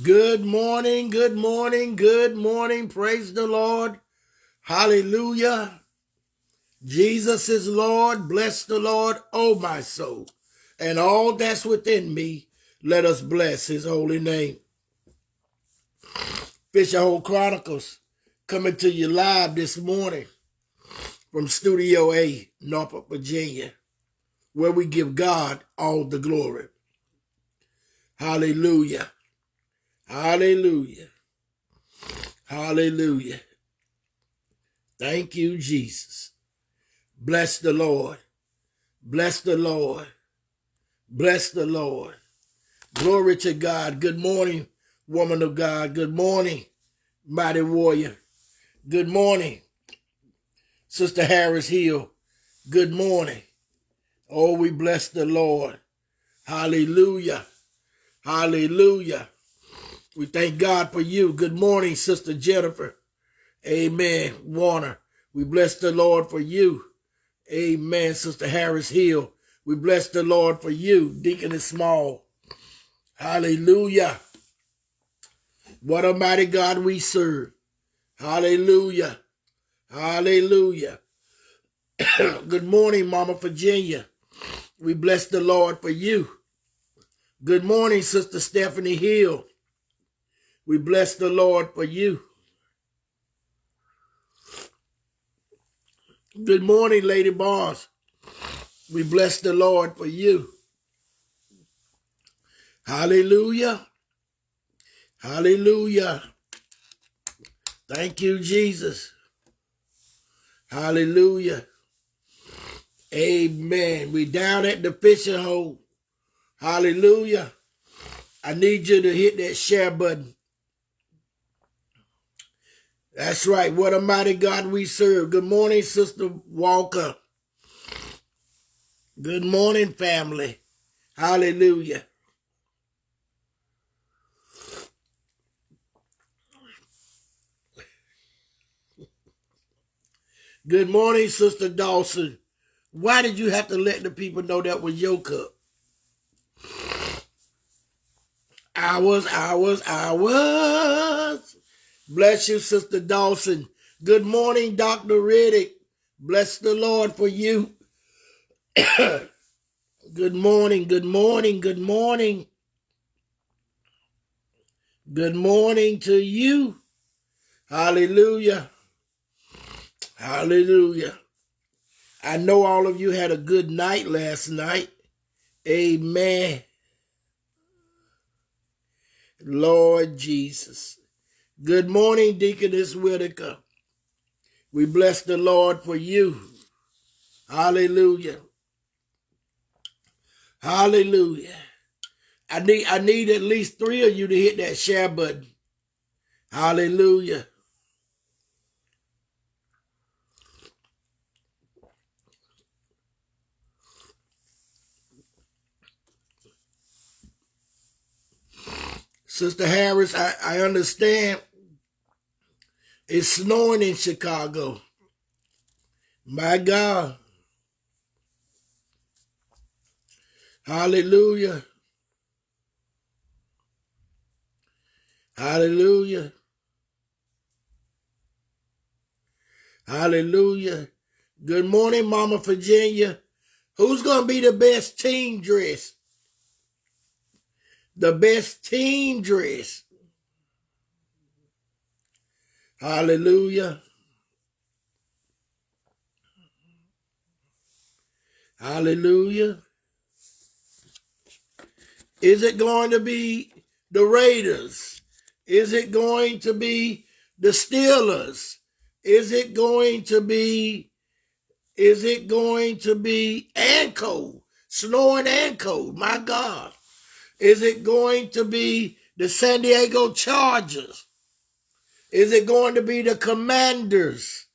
Good morning, good morning, good morning. Praise the Lord. Hallelujah. Jesus is Lord. Bless the Lord, oh my soul. And all that's within me, let us bless his holy name. Chronicles coming to you live this morning from Studio A, Norfolk, Virginia, where we give God all the glory. Hallelujah. Hallelujah. Hallelujah. Thank you, Jesus. Bless the Lord. Bless the Lord. Bless the Lord. Glory to God. Good morning, woman of God. Good morning, mighty warrior. Good morning, Sister Harris Hill. Good morning. Oh, we bless the Lord. Hallelujah. Hallelujah. We thank God for you. Good morning, Sister Jennifer. Amen. Warner. We bless the Lord for you. Amen, Sister Harris Hill. We bless the Lord for you, Deaconess Small. Hallelujah. What a mighty God we serve. Hallelujah. Hallelujah. Good morning, Mama Virginia. We bless the Lord for you. Good morning, Sister Stephanie Hill. We bless the Lord for you. Good morning, Lady Boss. We bless the Lord for you. Hallelujah. Hallelujah. Thank you, Jesus. Hallelujah. Amen. We down at the fishing hole. Hallelujah. I need you to hit that share button. That's right. What a mighty God we serve. Good morning, Sister Walker. Good morning, family. Hallelujah. Good morning, Sister Dawson. Why did you have to let the people know that was your cup? Hours. Bless you, Sister Dawson. Good morning, Dr. Riddick. Bless the Lord for you. Good morning, good morning, good morning. Good morning to you. Hallelujah. Hallelujah. I know all of you had a good night last night. Amen. Lord Jesus. Good morning, Deaconess Whitaker. We bless the Lord for you. Hallelujah. Hallelujah. I need at least 3 of you to hit that share button. Hallelujah. Sister Harris, I understand it's snowing in Chicago. My God. Hallelujah. Hallelujah. Hallelujah. Good morning, Mama Virginia. Who's going to be the best team dress? The best team dress. Hallelujah. Hallelujah. Is it going to be the Raiders? Is it going to be the Steelers? Is it going to be and cold? Snowing and cold, my God. Is it going to be the San Diego Chargers? Is it going to be the Commanders?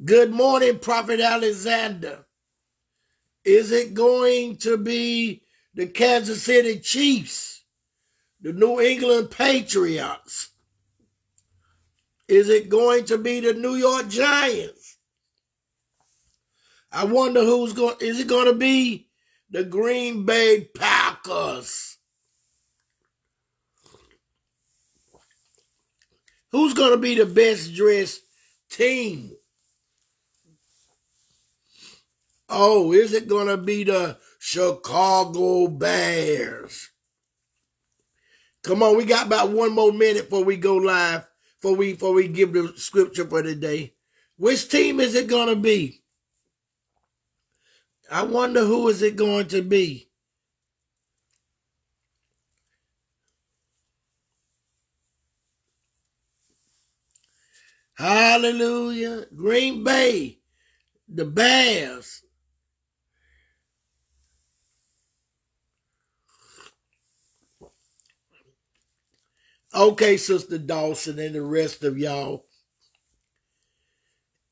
Good morning, Prophet Alexander. Is it going to be the Kansas City Chiefs? The New England Patriots? Is it going to be the New York Giants? I wonder is it going to be the Green Bay Packers? Who's going to be the best dressed team? Oh, is it going to be the Chicago Bears? Come on, we got about 1 more minute before we go live, before we give the scripture for the day. Which team is it going to be? I wonder who is it going to be? Hallelujah. Green Bay, the Bears. Okay, Sister Dawson and the rest of y'all.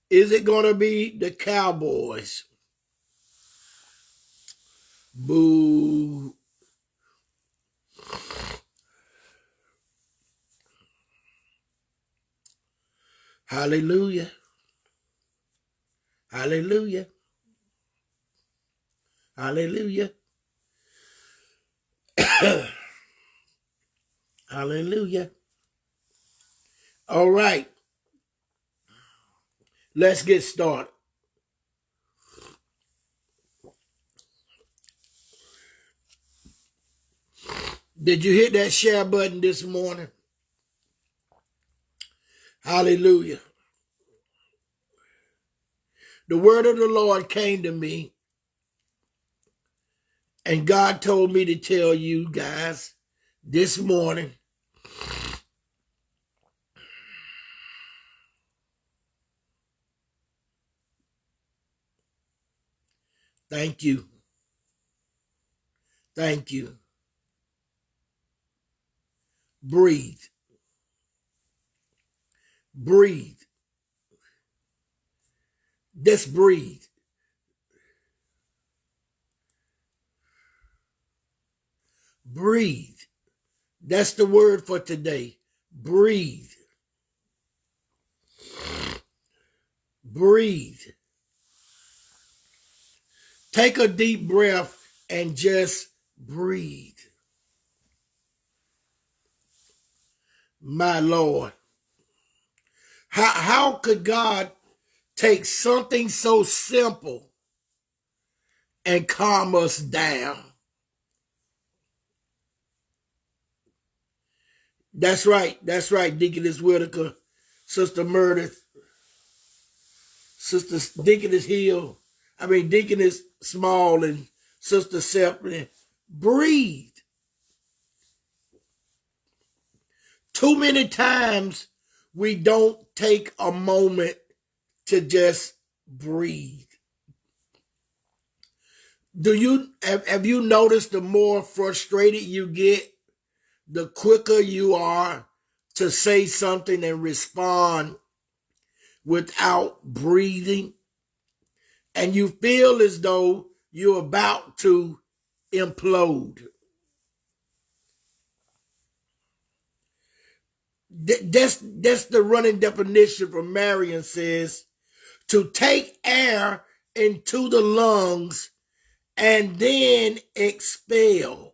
Is it going to be the Cowboys? Boo. Hallelujah. Hallelujah. Hallelujah. Hallelujah. All right. Let's get started. Did you hit that share button this morning? Hallelujah. The word of the Lord came to me, and God told me to tell you guys this morning, thank you. Thank you. Breathe. Breathe. Just breathe. Breathe. That's the word for today. Breathe. Breathe. Take a deep breath and just breathe. My Lord. How could God take something so simple and calm us down? That's right. That's right, Deaconess Whitaker, Sister Meredith, Sister Deaconess Deaconess Small, and Sister Septon. Breathe. Too many times we don't take a moment to just breathe. Have you noticed the more frustrated you get, the quicker you are to say something and respond without breathing? And you feel as though you're about to implode. That's the running definition from Marion says, to take air into the lungs and then expel.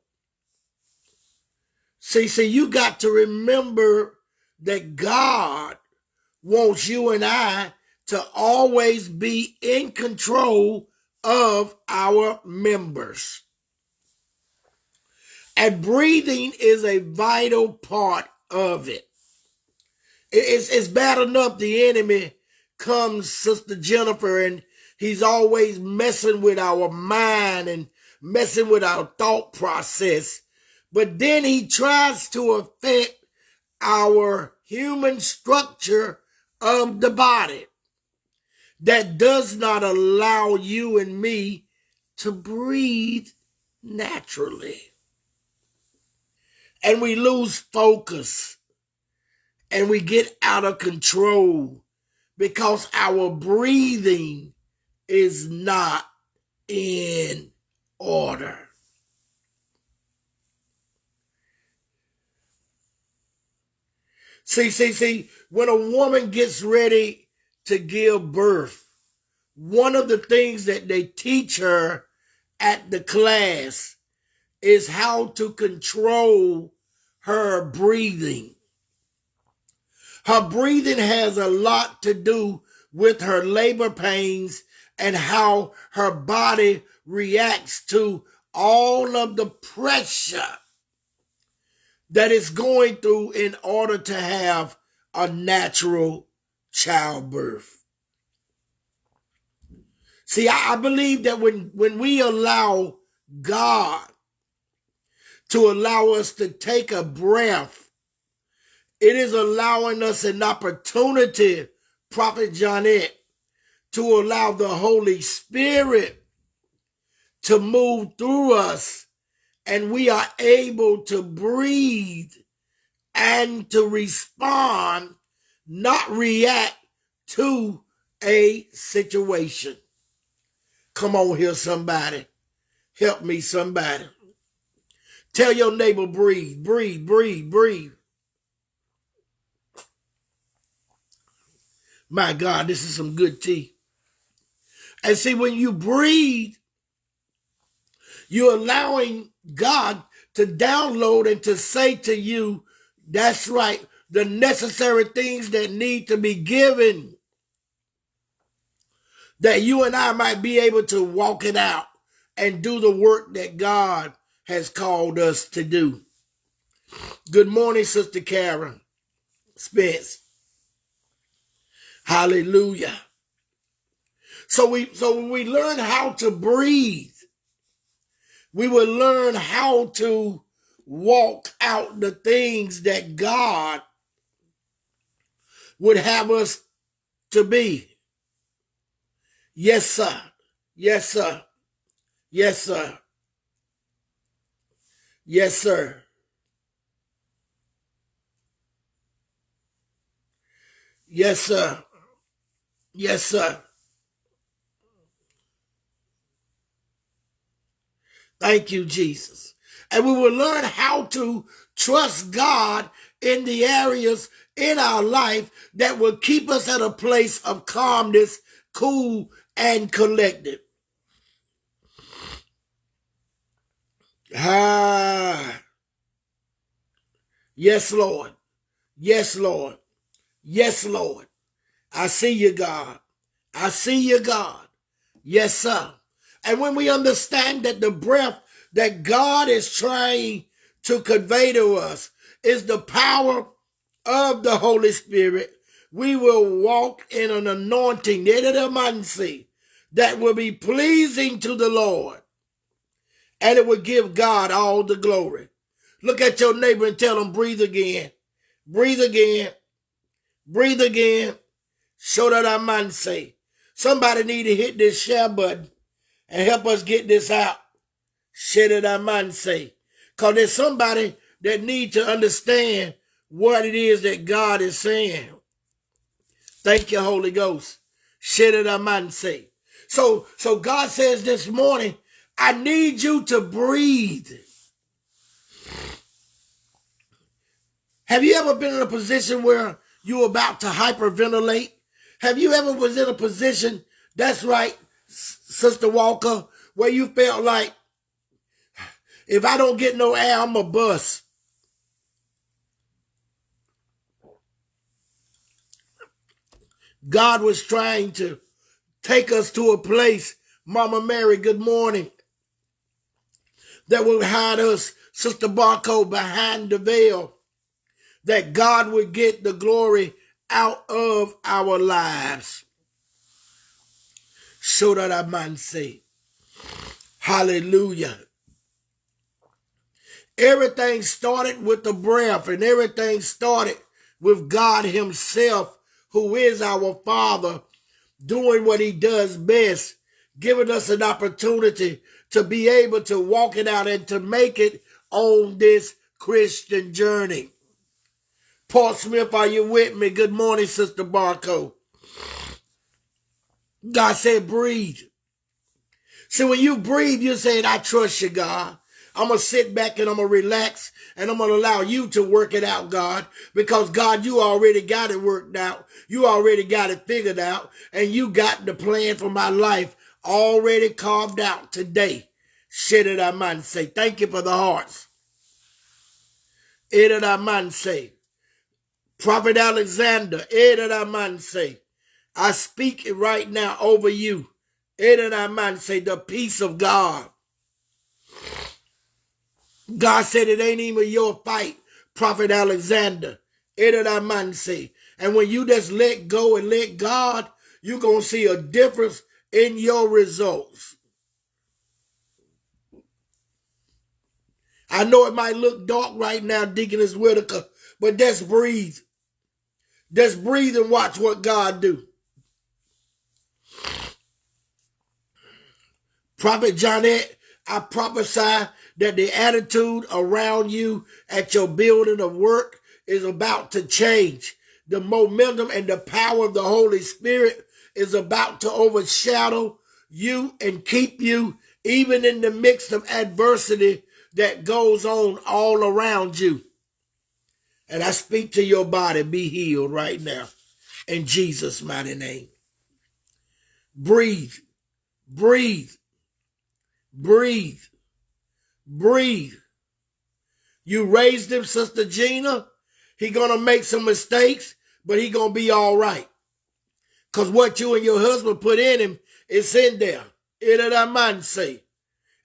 See, you got to remember that God wants you and I to always be in control of our members. And breathing is a vital part of it. It's bad enough the enemy comes, Sister Jennifer, and he's always messing with our mind and messing with our thought process. But then he tries to affect our human structure of the body that does not allow you and me to breathe naturally. And we lose focus and we get out of control because our breathing is not in order. See, when a woman gets ready to give birth, one of the things that they teach her at the class is how to control her breathing. Her breathing has a lot to do with her labor pains and how her body reacts to all of the pressure that it's going through in order to have a natural childbirth. See, I believe that when we allow God to allow us to take a breath, it is allowing us an opportunity, Prophet Johnette, to allow the Holy Spirit to move through us, and we are able to breathe and to respond, not react to a situation. Come on here, somebody. Help me, somebody. Tell your neighbor, breathe, breathe, breathe, breathe. My God, this is some good tea. And see, when you breathe, you're allowing God to download and to say to you, that's right, the necessary things that need to be given, that you and I might be able to walk it out and do the work that God has called us to do. Good morning, Sister Karen Spence. Hallelujah. So when we learn how to breathe, we will learn how to walk out the things that God would have us to be. Yes, sir. Yes, sir. Yes, sir. Yes, sir. Yes, sir. Yes, sir. Thank you, Jesus. And we will learn how to trust God in the areas in our life that will keep us at a place of calmness, cool, and collected. Ah, yes, Lord. Yes, Lord. Yes, Lord. I see you, God. I see you, God. Yes, sir. And when we understand that the breath that God is trying to convey to us is the power of the Holy Spirit, we will walk in an anointing that will be pleasing to the Lord, and it will give God all the glory. Look at your neighbor and tell him, breathe again, breathe again, breathe again. Show that I man say. Somebody need to hit this share button and help us get this out. Share that I man say. Because there's somebody that need to understand what it is that God is saying. Thank you, Holy Ghost. Share that I man say. So God says this morning, I need you to breathe. Have you ever been in a position where you were about to hyperventilate? Have you ever was in a position, that's right, Sister Walker, where you felt like, if I don't get no air, I'm a bust? God was trying to take us to a place, Mama Mary, good morning, that would hide us, Sister Barco, behind the veil, that God would get the glory out of our lives. So that I might say, hallelujah. Everything started with the breath, and everything started with God himself, who is our Father, doing what he does best, giving us an opportunity to be able to walk it out and to make it on this Christian journey. Paul Smith, are you with me? Good morning, Sister Barco. God said, breathe. See, when you breathe, you're saying, I trust you, God. I'm going to sit back and I'm going to relax and I'm going to allow you to work it out, God, because God, you already got it worked out. You already got it figured out, and you got the plan for my life already carved out today. Shit it, I might say. Thank you for the hearts. It I might say. Prophet Alexander, say, I speak it right now over you. Say, the peace of God. God said it ain't even your fight, Prophet Alexander. Say. And when you just let go and let God, you're going to see a difference in your results. I know it might look dark right now, Deaconess Whitaker, but just breathe. Just breathe and watch what God do. Prophet Jonette, I prophesy that the attitude around you at your building of work is about to change. The momentum and the power of the Holy Spirit is about to overshadow you and keep you even in the midst of adversity that goes on all around you. And I speak to your body, be healed right now in Jesus' mighty name. Breathe, breathe, breathe, breathe. You raised him, Sister Gina. He gonna make some mistakes, but he gonna be all right. Because what you and your husband put in him is in there. Say.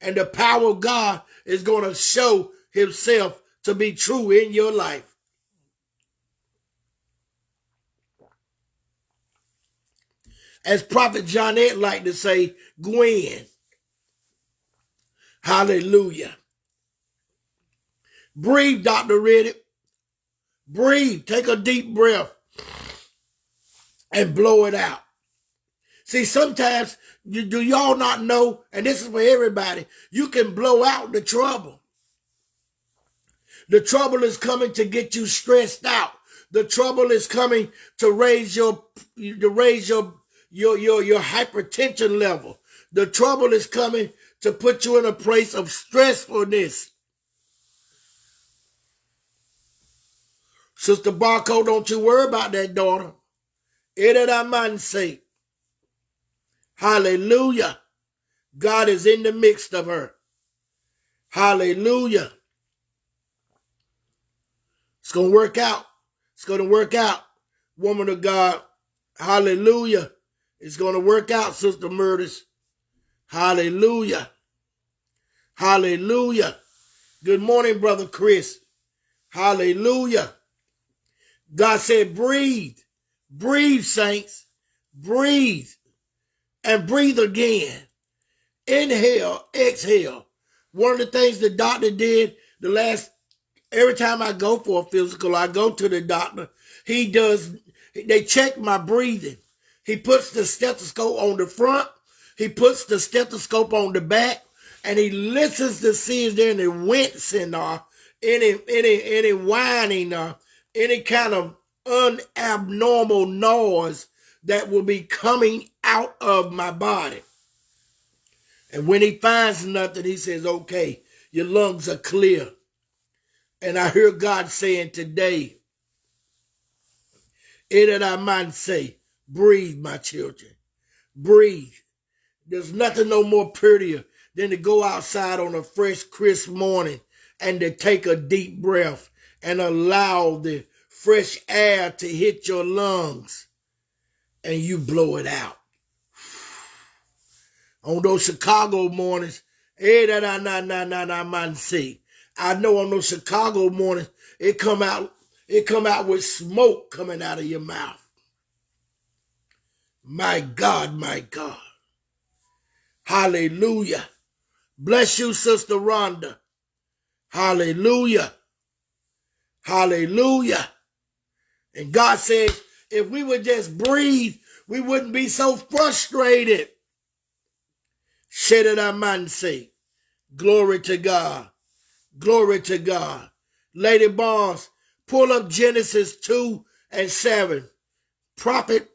And the power of God is gonna show himself to be true in your life. As Prophet Jonette like to say, Gwen. Hallelujah. Breathe, Dr. Riddick. Breathe. Take a deep breath and blow it out. See, sometimes, do y'all not know, and this is for everybody, you can blow out the trouble. The trouble is coming to get you stressed out. The trouble is coming to raise your hypertension level. The trouble is coming to put you in a place of stressfulness. Sister Barco, don't you worry about that, daughter. Say, hallelujah. God is in the midst of her. Hallelujah. It's going to work out. It's going to work out, woman of God. Hallelujah. It's going to work out, Sister Murders. Hallelujah. Hallelujah. Good morning, Brother Chris. Hallelujah. God said, breathe. Breathe, saints. Breathe. And breathe again. Inhale, exhale. One of the things the doctor did every time I go for a physical, I go to the doctor. They check my breathing. He puts the stethoscope on the front. He puts the stethoscope on the back. And he listens to see is there any wincing or any whining or any kind of unabnormal noise that will be coming out of my body. And when he finds nothing, he says, okay, your lungs are clear. And I hear God saying today, say, breathe, my children. Breathe. There's nothing no more prettier than to go outside on a fresh, crisp morning and to take a deep breath and allow the fresh air to hit your lungs and you blow it out. On those Chicago mornings, I know on those Chicago mornings, it come out with smoke coming out of your mouth. My God, my God. Hallelujah. Bless you, Sister Rhonda. Hallelujah. Hallelujah. And God says, if we would just breathe, we wouldn't be so frustrated. Say, glory to God. Glory to God. Lady Barnes, pull up Genesis 2:7. Prophet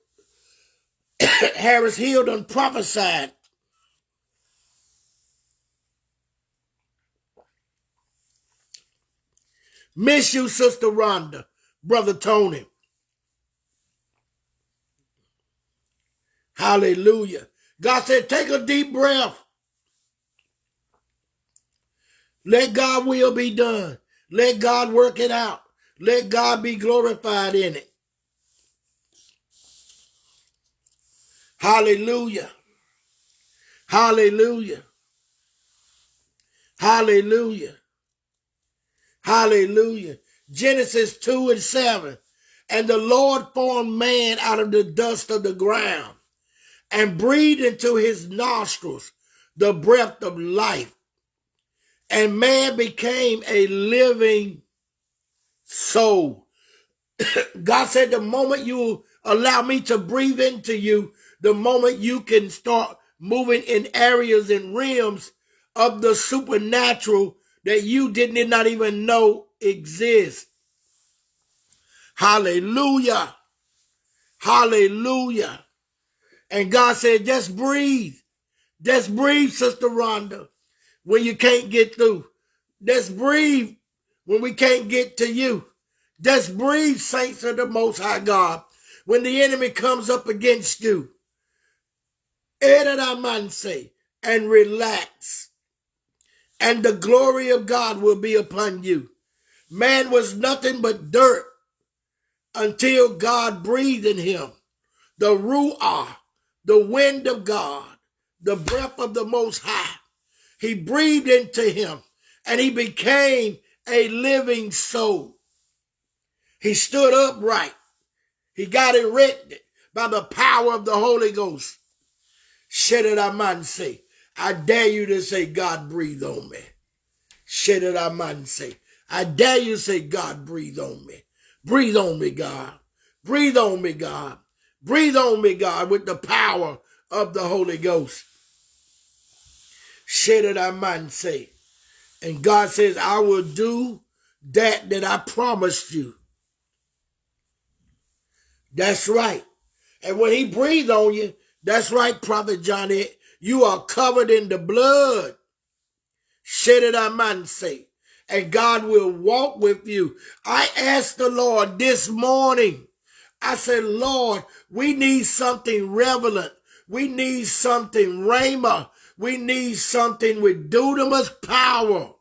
Harris Hill done prophesied. Miss you, Sister Rhonda, Brother Tony. Hallelujah. God said, take a deep breath. Let God's will be done. Let God work it out. Let God be glorified in it. Hallelujah. Hallelujah. Hallelujah. Hallelujah. Genesis 2:7. And the Lord formed man out of the dust of the ground and breathed into his nostrils the breath of life. And man became a living soul. God said, the moment you allow me to breathe into you, the moment you can start moving in areas and realms of the supernatural that you did not even know exist. Hallelujah. Hallelujah. And God said, just breathe. Just breathe, Sister Rhonda, when you can't get through. Just breathe when we can't get to you. Just breathe, saints of the Most High God. When the enemy comes up against you, and relax. And the glory of God will be upon you. Man was nothing but dirt until God breathed in him. The Ruah, the wind of God, the breath of the Most High. He breathed into him and he became a living soul. He stood upright. He got erected by the power of the Holy Ghost. Say, I dare you to say, God, breathe on me. Say, I dare you to say, God, breathe on me. Breathe on me, God. Breathe on me, God. Breathe on me, God, with the power of the Holy Ghost. Say. And God says, I will do that I promised you. That's right. And when he breathed on you, that's right, Prophet Johnny, you are covered in the blood. Say. And God will walk with you. I asked the Lord this morning, I said, Lord, we need something relevant. We need something rhema. We need something with dunamis power.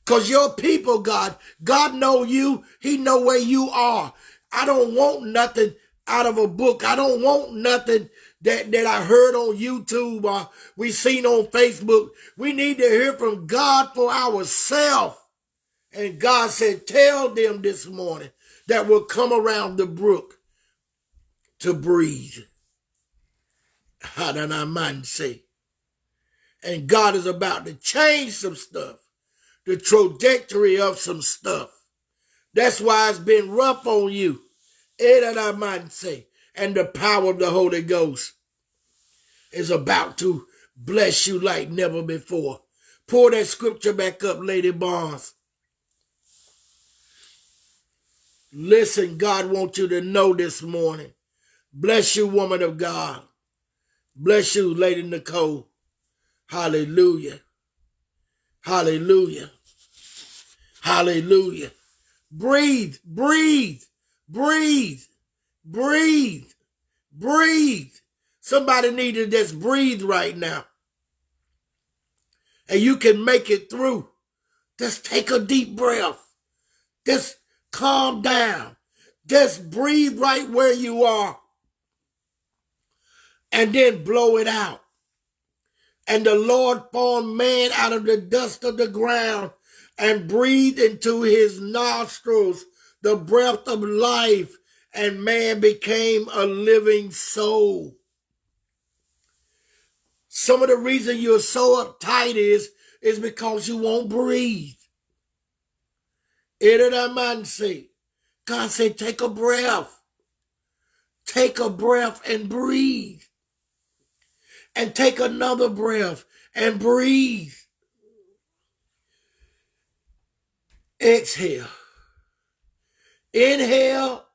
Because your people, God know you. He know where you are. I don't want nothing out of a book. I don't want nothing that I heard on YouTube or we seen on Facebook. We need to hear from God for ourselves. And God said, tell them this morning that will come around the brook to breathe. Say. And God is about to change some stuff. The trajectory of some stuff. That's why it's been rough on you. Say. And the power of the Holy Ghost is about to bless you like never before. Pour that scripture back up, Lady Barnes. Listen, God wants you to know this morning. Bless you, woman of God. Bless you, Lady Nicole. Hallelujah. Hallelujah. Hallelujah. Breathe, breathe, breathe, breathe, breathe. Somebody need to just breathe right now. And you can make it through. Just take a deep breath. Just calm down. Just breathe right where you are. And then blow it out. And the Lord formed man out of the dust of the ground and breathed into his nostrils the breath of life, and man became a living soul. Some of the reason you're so uptight is because you won't breathe. God said, take a breath. Take a breath and breathe. And take another breath and breathe. Exhale. Inhale.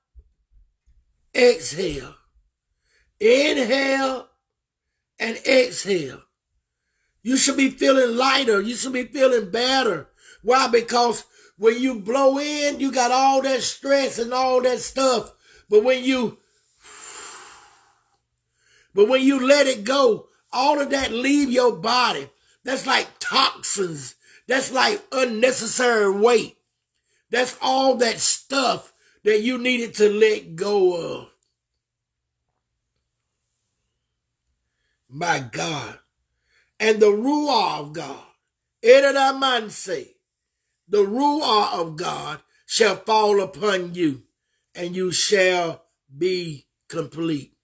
Exhale. Inhale and exhale. You should be feeling lighter. You should be feeling better. Why? Because when you blow in, you got all that stress and all that stuff. But when you let it go, all of that leave your body. That's like toxins. That's like unnecessary weight. That's all that stuff that you needed to let go of. My God. And the Ruah of God, Eredamanse, the Ruah of God shall fall upon you, and you shall be complete.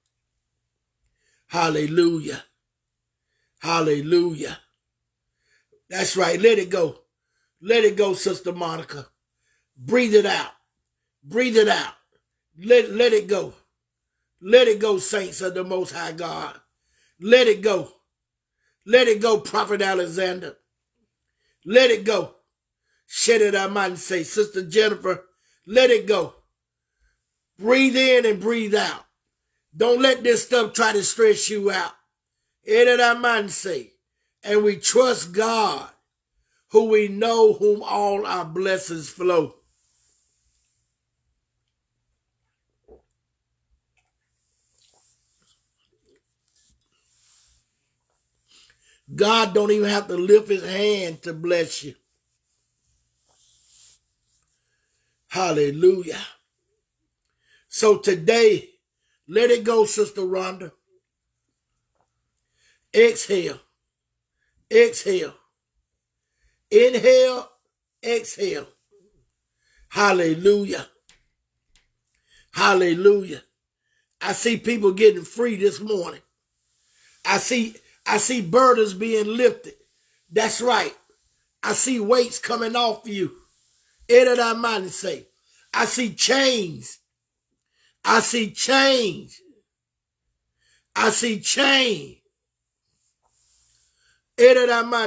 Hallelujah. Hallelujah. That's right. Let it go. Let it go, Sister Monica. Breathe it out. Breathe it out. Let it go. Let it go, saints of the Most High God. Let it go. Let it go, Prophet Alexander. Let it go. Shed it, I might say. Sister Jennifer, let it go. Breathe in and breathe out. Don't let this stuff try to stress you out. It I might say. And we trust God, who we know whom all our blessings flow. God don't even have to lift his hand to bless you. Hallelujah. So today, let it go, Sister Rhonda. Exhale. Exhale. Inhale. Exhale. Hallelujah. Hallelujah. I see people getting free this morning. I see burdens being lifted. That's right. I see weights coming off you. Say, I see chains. I see chains. I see chains.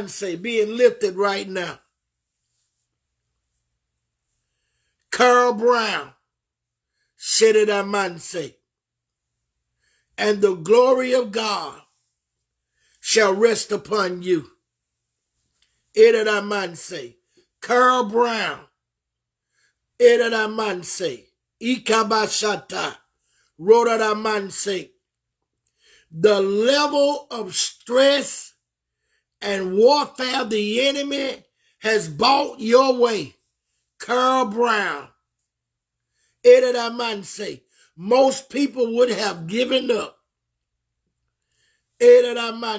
Say, being lifted right now. Carl Brown. Say, and the glory of God shall rest upon you. Say, Carl Brown. Say, Ikabashata. Say, the level of stress and warfare the enemy has brought your way. Carl Brown. Say, most people would have given up.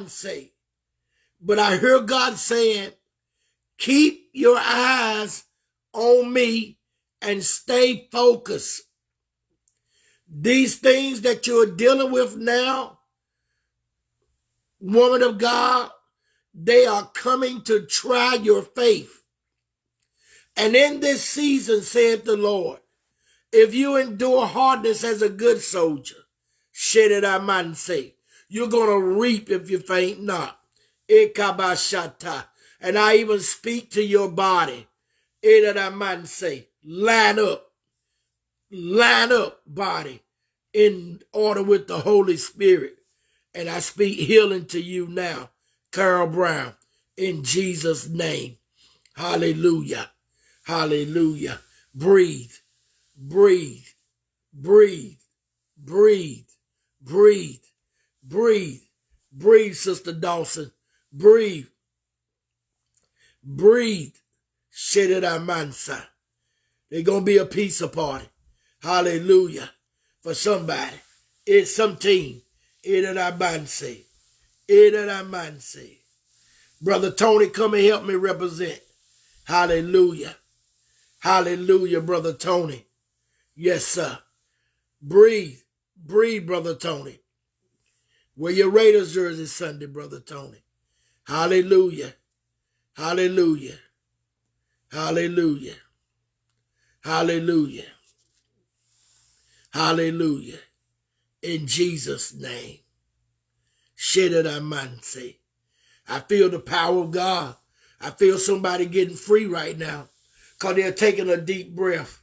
Say, but I hear God saying, keep your eyes on me and stay focused. These things that you're dealing with now, woman of God, they are coming to try your faith. And in this season, saith the Lord, if you endure hardness as a good soldier, say, you're going to reap if you faint not. Ikabashata. And I even speak to your body. Say, line up, body, in order with the Holy Spirit. And I speak healing to you now, Carol Brown, in Jesus' name. Hallelujah. Hallelujah. Breathe, breathe, breathe, breathe, breathe, breathe, breathe, Sister Dawson. Breathe, breathe. Shederamansa. There's going to be a pizza party. Hallelujah. For somebody. It's some team. Shederamansa. Shederamansa. Brother Tony, come and help me represent. Hallelujah. Hallelujah, Brother Tony. Yes, sir. Breathe. Breathe, Brother Tony. Wear your Raiders jersey Sunday, Brother Tony. Hallelujah. Hallelujah. Hallelujah. Hallelujah. Hallelujah. In Jesus' name. Shederamanse. I feel the power of God. I feel somebody getting free right now because they're taking a deep breath.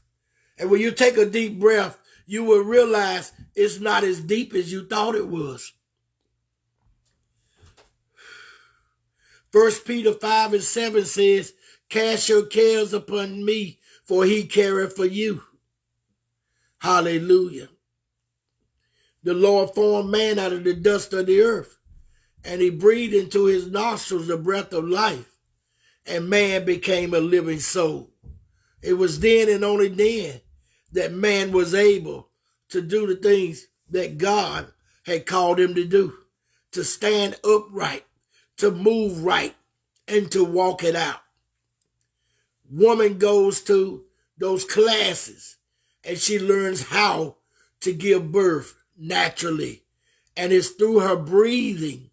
And when you take a deep breath, you will realize it's not as deep as you thought it was. 1 Peter 5:7 says, cast your cares upon me, for he careth for you. Hallelujah. The Lord formed man out of the dust of the earth, and he breathed into his nostrils the breath of life, and man became a living soul. It was then and only then that man was able to do the things that God had called him to do, to stand upright, to move right, and to walk it out. Woman goes to those classes and she learns how to give birth naturally. And it's through her breathing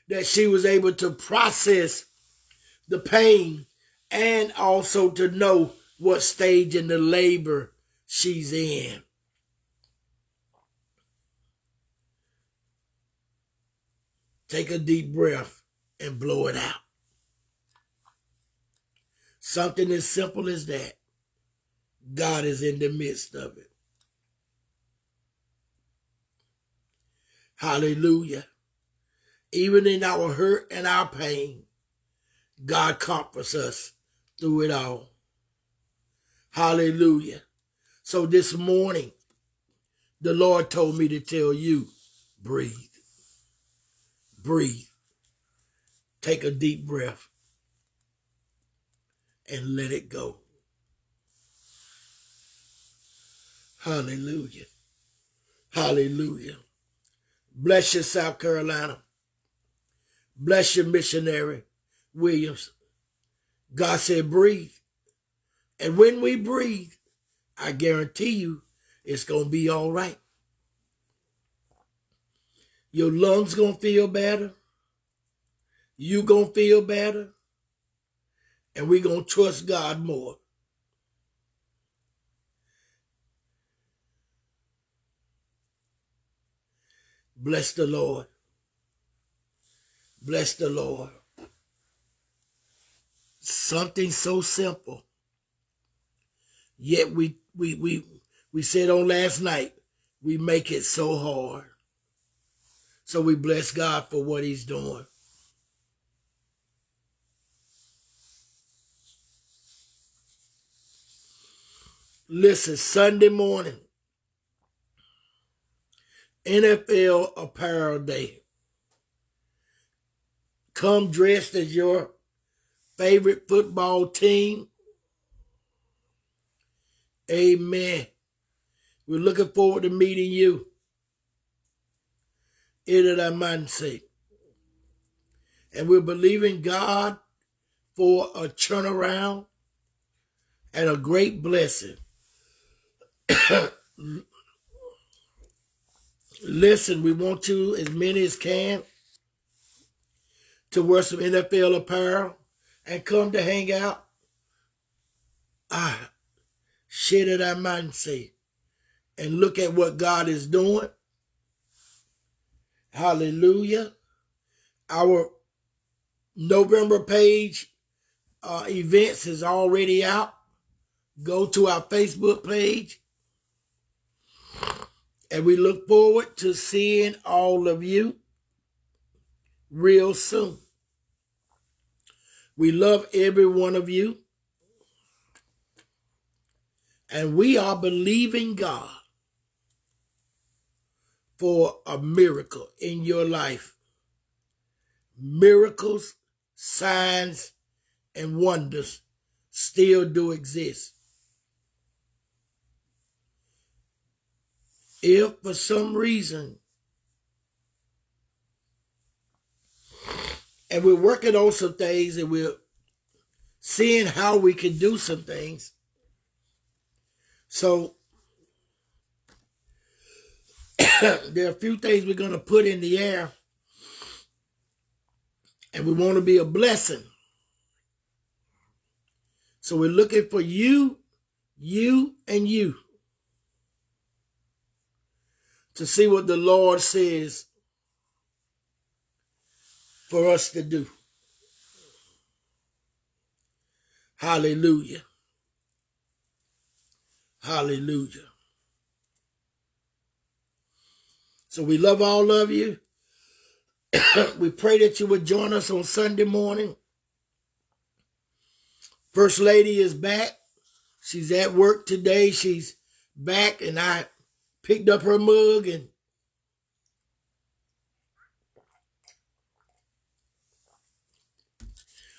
that she was able to process the pain and also to know what stage in the labor she's in. Take a deep breath and blow it out. Something as simple as that. God is in the midst of it. Hallelujah. Even in our hurt and our pain, God comforts us through it all. Hallelujah. So this morning, the Lord told me to tell you, breathe. Breathe. Take a deep breath and let it go. Hallelujah. Hallelujah. Bless you, South Carolina. Bless you, missionary Williams. God said breathe. And when we breathe, I guarantee you it's going to be all right. Your lungs going to feel better. You going to feel better. And we're going to trust God more. Bless the Lord. Bless the Lord. Something so simple. Yet we said on last night, we make it so hard. So we bless God for what he's doing. Listen, Sunday morning, NFL Apparel Day. Come dressed as your favorite football team. Amen. We're looking forward to meeting you. And we're believing God for a turnaround and a great blessing. Listen, we want you, as many as can, to wear some NFL apparel and come to hang out. And look at what God is doing. Hallelujah. Our November page events is already out. Go to our Facebook page. And we look forward to seeing all of you real soon. We love every one of you. And we are believing God for a miracle in your life. Miracles, signs, and wonders still do exist. If for some reason, and we're working on some things and we're seeing how we can do some things. So there are a few things we're going to put in the air, and we want to be a blessing. So we're looking for you, and you to see what the Lord says for us to do. Hallelujah. Hallelujah. So we love all of you. We pray that you would join us on Sunday morning. First Lady is back. She's at work today. She's back, and I picked up her mug, and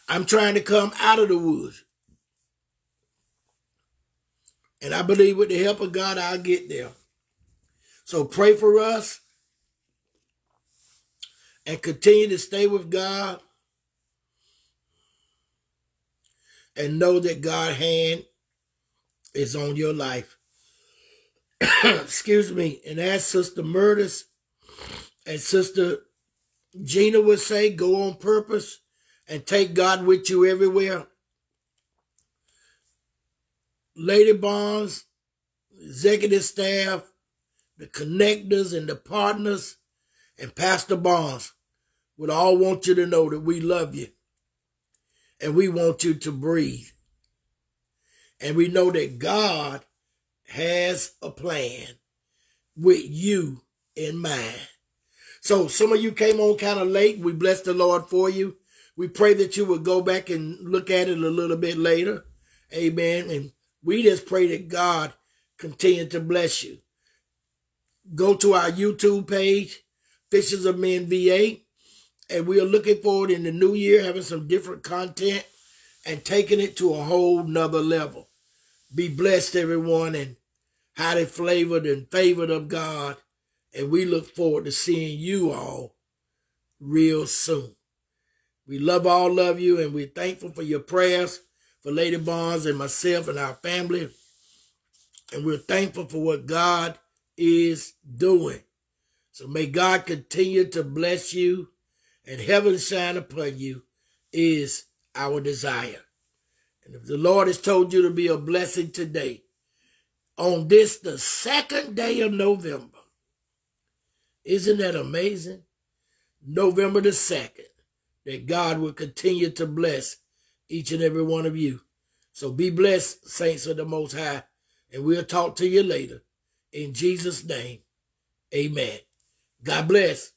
I'm trying to come out of the woods. And I believe with the help of God, I'll get there. So pray for us and continue to stay with God and know that God's hand is on your life. Excuse me. And as Sister Murders and Sister Gina would say, go on purpose and take God with you everywhere. Lady Barnes, executive staff, the connectors and the partners, and Pastor Barnes would all want you to know that we love you and we want you to breathe. And we know that God has a plan with you in mind. So some of you came on kind of late. We bless the Lord for you. We pray that you would go back and look at it a little bit later. Amen. And we just pray that God continue to bless you. Go to our YouTube page, Fishers of Men VA, and we are looking forward in the new year having some different content and taking it to a whole nother level. Be blessed, everyone, and highly flavored and favored of God. And we look forward to seeing you all real soon. We love all of you, and we're thankful for your prayers for Lady Barnes and myself and our family. And we're thankful for what God is doing. So may God continue to bless you, and heaven shine upon you is our desire. And if the Lord has told you to be a blessing today, on this, the second day of November, isn't that amazing? November the 2nd, that God will continue to bless each and every one of you. So be blessed, saints of the Most High, and we'll talk to you later. In Jesus' name, amen. God bless.